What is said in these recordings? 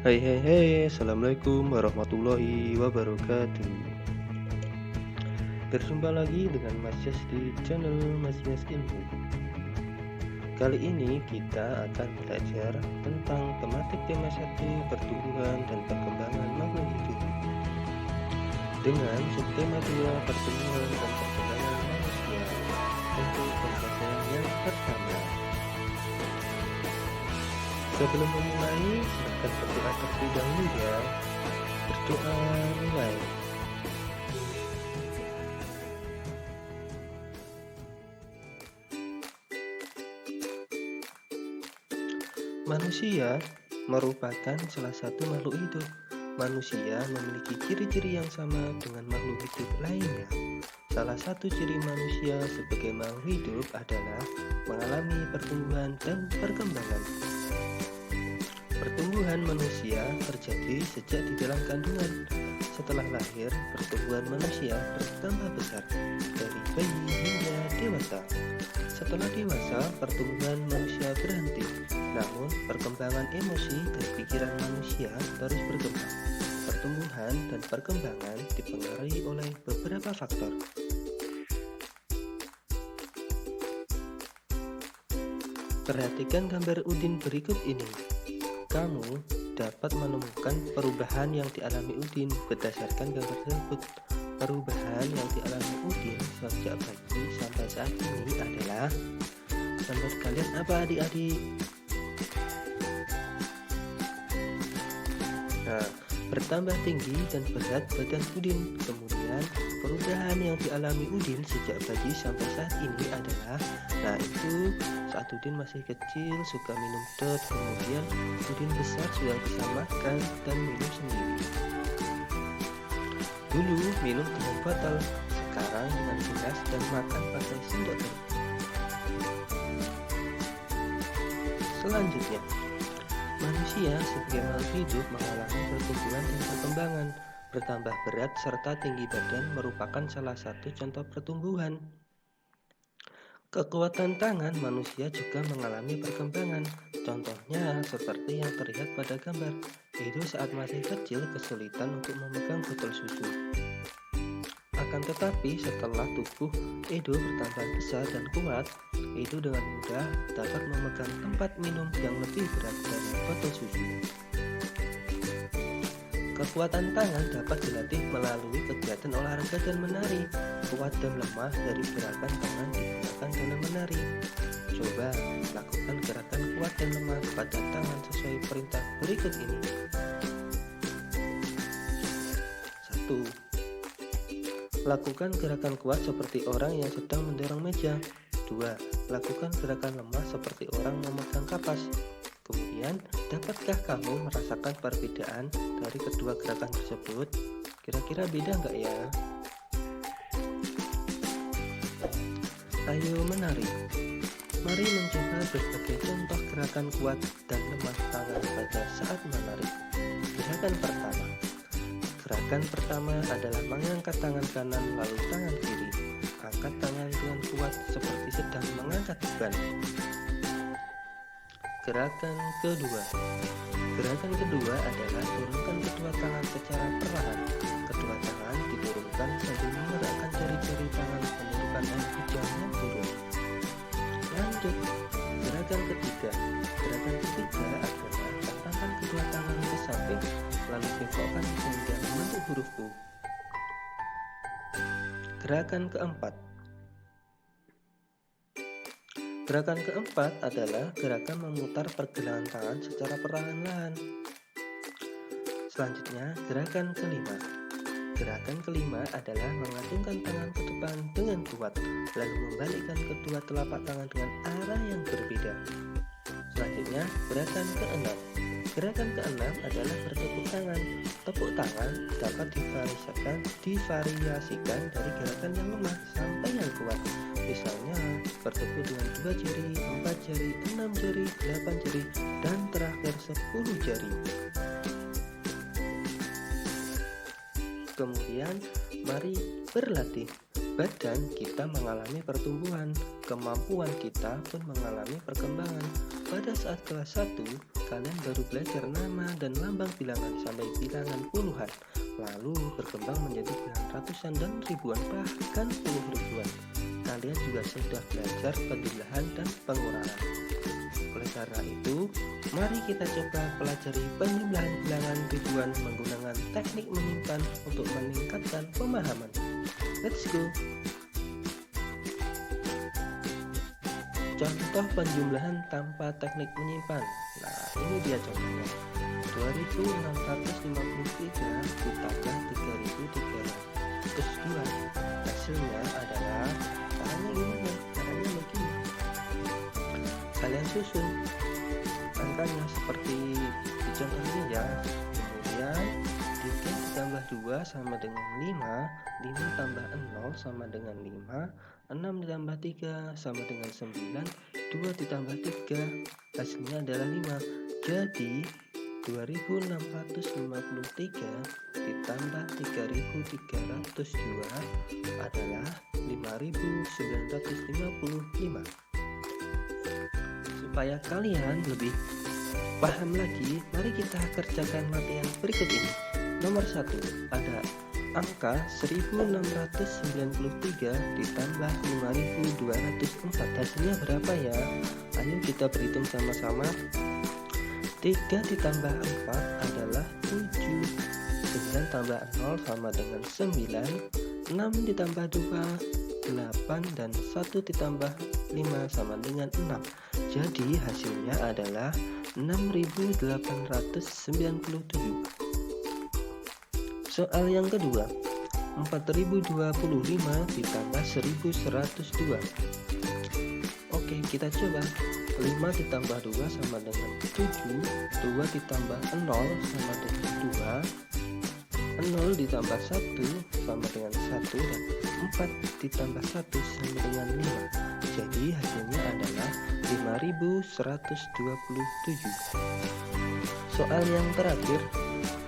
Hai hai hai, Assalamualaikum warahmatullahi wabarakatuh. Berjumpa lagi dengan Mas Yas di channel Mas Yas Ilmu. Kali ini kita akan belajar tentang tematik tema 1 pertumbuhan dan perkembangan makhluk hidup dengan subtema 2 pertumbuhan dan perkembangan manusia untuk pembahasan yang pertama. Sebelum memulai, silakan berdoa terlebih dahulu ya. Berdoa mulai. Manusia merupakan salah satu makhluk hidup. Manusia memiliki ciri-ciri yang sama dengan makhluk hidup lainnya. Salah satu ciri manusia sebagai makhluk hidup adalah mengalami pertumbuhan dan perkembangan. Pertumbuhan manusia terjadi sejak di dalam kandungan. Setelah lahir, pertumbuhan manusia bertambah besar dari bayi hingga dewasa. Setelah dewasa, pertumbuhan manusia berhenti. Namun, perkembangan emosi dan pikiran manusia terus berkembang. Pertumbuhan dan perkembangan dipengaruhi oleh beberapa faktor. Perhatikan gambar Udin berikut ini. Kamu dapat menemukan perubahan yang dialami Udin berdasarkan gambar tersebut. Perubahan yang dialami Udin sejak bayi sampai saat ini adalah, menurut kalian apa adik-adik? Nah, bertambah tinggi dan berat badan Udin. Kemudian perubahan yang dialami Udin sejak bayi sampai saat ini adalah, nah itu saat Udin masih kecil suka minum dot, kemudian Udin besar sudah bisa makan dan minum sendiri. Dulu minum dengan botol, sekarang dengan gelas dan makan pakai sendok. Selanjutnya, manusia sebagai makhluk hidup mengalami pertumbuhan dan perkembangan. Bertambah berat serta tinggi badan merupakan salah satu contoh pertumbuhan. Kekuatan tangan manusia juga mengalami perkembangan. Contohnya seperti yang terlihat pada gambar. Edo saat masih kecil kesulitan untuk memegang botol susu. Akan tetapi setelah tubuh Edo bertambah besar dan kuat, Edo dengan mudah dapat memegang tempat minum yang lebih berat dari botol susu. Kekuatan tangan dapat dilatih melalui kegiatan olahraga dan menari. Kuat dan lemah dari gerakan tangan digunakan dalam menari. Coba lakukan gerakan kuat dan lemah pada tangan sesuai perintah berikut ini. 1. Lakukan gerakan kuat seperti orang yang sedang mendorong meja. 2. Lakukan gerakan lemah seperti orang memegang kapas. Kemudian, dapatkah kamu merasakan perbedaan dari kedua gerakan tersebut? Kira-kira beda nggak ya? Ayo menari. Mari mencoba berbagai contoh gerakan kuat dan lemah tangan pada saat menari. Gerakan pertama. Gerakan pertama adalah mengangkat tangan kanan lalu tangan kiri. Angkat tangan dengan kuat seperti sedang mengangkat beban. Gerakan kedua. Gerakan kedua adalah turunkan kedua tangan secara perlahan. Kedua tangan diturunkan sambil menggerakkan jari-jari tangan menurunkan air hujan yang turun. Lanjut, gerakan ketiga. Gerakan ketiga adalah tentangkan kedua tangan ke samping, lalu bengkokkan hingga membentuk huruf U. Gerakan keempat. Gerakan keempat adalah gerakan memutar pergelangan tangan secara perlahan-lahan. Selanjutnya, gerakan kelima. Gerakan kelima adalah mengacungkan tangan ke depan dengan kuat, lalu membalikkan kedua telapak tangan dengan arah yang berbeda. Selanjutnya, gerakan keenam. Gerakan keenam adalah bertepuk tangan. Tepuk tangan dapat divariasikan dari gerakan yang lemah sampai yang kuat. Misalnya, bertepuk dengan 2 jari, 4 jari, 6 jari, 8 jari, dan terakhir 10 jari. Kemudian, mari berlatih. Badan kita mengalami pertumbuhan, kemampuan kita pun mengalami perkembangan. pada saat kelas 1, kalian baru belajar nama dan lambang bilangan sampai bilangan puluhan, lalu berkembang menjadi bilangan ratusan dan ribuan, bahkan puluh ribuan. Kalian juga sudah belajar penjumlahan dan pengurangan. Oleh karena itu, mari kita coba pelajari penjumlahan bilangan ribuan menggunakan teknik menyimpan untuk meningkatkan pemahaman. Let's go! Contoh penjumlahan tanpa teknik menyimpan. Nah, ini dia contohnya. 2653 ditambah 3302. Hasilnya adalah, caranya gimana? Caranya begini. Kalian susun angkanya seperti di contoh ini ya. Kemudian 3 ditambah 2 sama dengan 5, 5 tambah 0 sama dengan 5, 6 ditambah 3 sama dengan 9, 2 ditambah 3 hasilnya adalah 5. Jadi 2653 ditambah 3302 adalah 5955. Supaya kalian lebih paham lagi, mari kita kerjakan latihan berikut ini. Nomor 1, ada angka 1693 ditambah 5204. Hasilnya berapa ya? Ayo kita berhitung sama-sama. 3 ditambah 4 adalah 7. 9 tambah 0 sama dengan 9. 6 ditambah 2 8, dan 1 ditambah 5 sama dengan 6. Jadi hasilnya adalah 6897. Soal yang kedua, 4025 ditambah 1102. Oke, kita coba. 5 ditambah 2 sama dengan 7, 2 ditambah 0 sama dengan 2, 0 ditambah 1 sama dengan 1, dan 4 ditambah 1 sama dengan 5. Jadi hasilnya adalah 5127. Soal yang terakhir,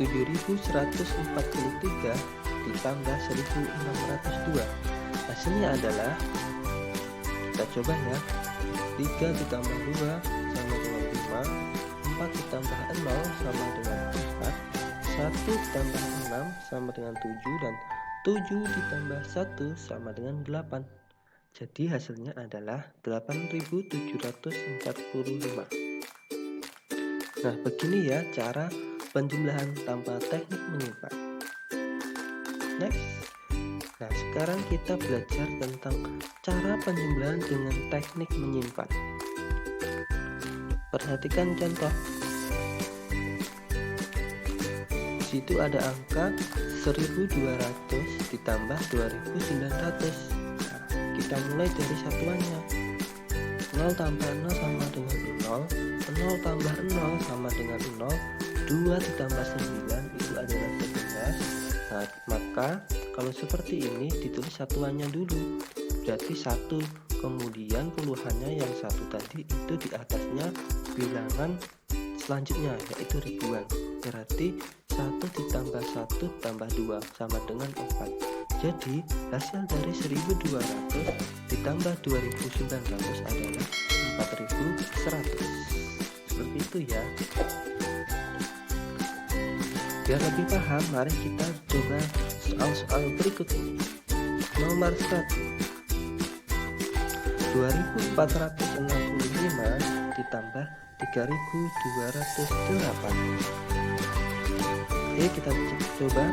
7143 ditambah 1602. Hasilnya adalah, kita coba ya, 3 ditambah 2 sama dengan 5, 4 ditambah 0 sama dengan 4, 1 ditambah 6 sama dengan 7, dan 7 ditambah 1 sama dengan 8. Jadi hasilnya adalah 8745. Nah, begini ya cara penjumlahan tanpa teknik menyimpan. Next. Nah, sekarang kita belajar tentang cara penjumlahan dengan teknik menyimpan. Perhatikan contoh. Di situ ada angka 1200 ditambah 2900. Nah, kita mulai dari satuannya. 0 tambah 0 sama dengan 0, 0 tambah 0 sama dengan 0, 2 ditambah 9 itu adalah 11. Nah, maka kalau seperti ini ditulis satuannya dulu, berarti 1, kemudian puluhannya yang 1 tadi itu di atasnya bilangan selanjutnya yaitu ribuan, berarti 1 ditambah 1 tambah 2 sama dengan 4. Jadi hasil dari 1200 ditambah 2900 adalah 4100. Seperti itu ya. Biar lebih paham, mari kita coba soal-soal berikut ini. Nomor 1, 2465 ditambah 3208. Oke, kita coba.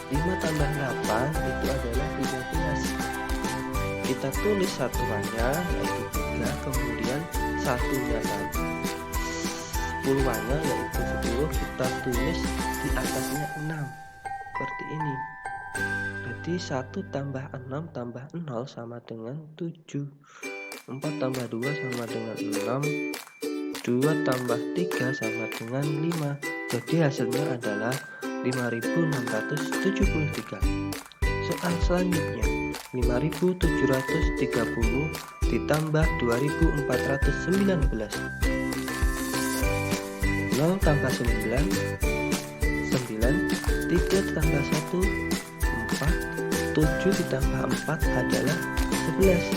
5 tambah 8 itu adalah 13. Kita tulis satuannya yaitu 3, kemudian satunya tadi puluhannya yaitu 10 kita tulis di atasnya 6 seperti ini. Jadi 1 tambah 6 tambah 0 sama dengan 7, 4 tambah 2 sama dengan 6, 2 tambah 3 sama dengan 5. Jadi hasilnya adalah 5673. Soal selanjutnya, 5730 ditambah 2419. 0 tambah 9, 9, 3 ditambah 1, 4, 7 ditambah 4 adalah 11.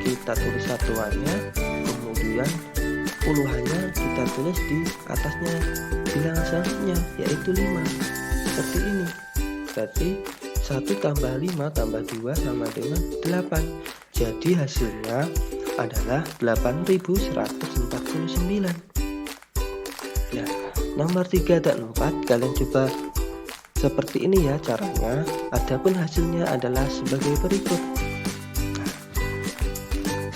Kita tulis satuannya, kemudian kemudian puluhannya kita tulis di atasnya bilangan selanjutnya, yaitu 5. Seperti ini. Berarti 1 tambah 5 tambah 2 sama dengan 8. Jadi hasilnya adalah 8149. Ya, nomor 3 dan 4 kalian coba seperti ini ya caranya. Adapun hasilnya adalah sebagai berikut.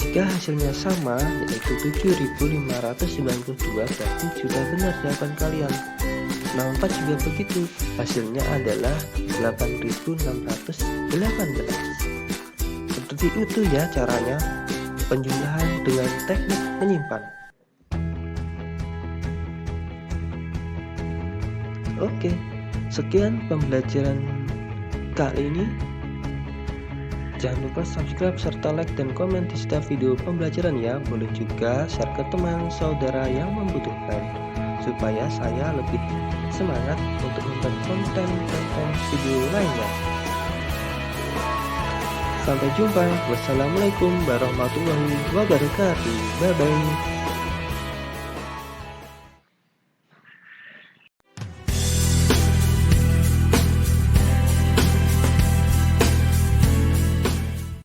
Jika hasilnya sama, yaitu 7592, berarti sudah benar jawaban kalian. Nomor 4 juga begitu, hasilnya adalah 8618. Seperti itu ya caranya penjumlahan dengan teknik menyimpan. Oke, sekian pembelajaran kali ini. Jangan lupa subscribe serta like dan komen di setiap video pembelajaran ya. Boleh juga share ke teman saudara yang membutuhkan, supaya saya lebih semangat untuk membuat konten-konten video lainnya. Sampai jumpa. Wassalamualaikum warahmatullahi wabarakatuh. Bye bye.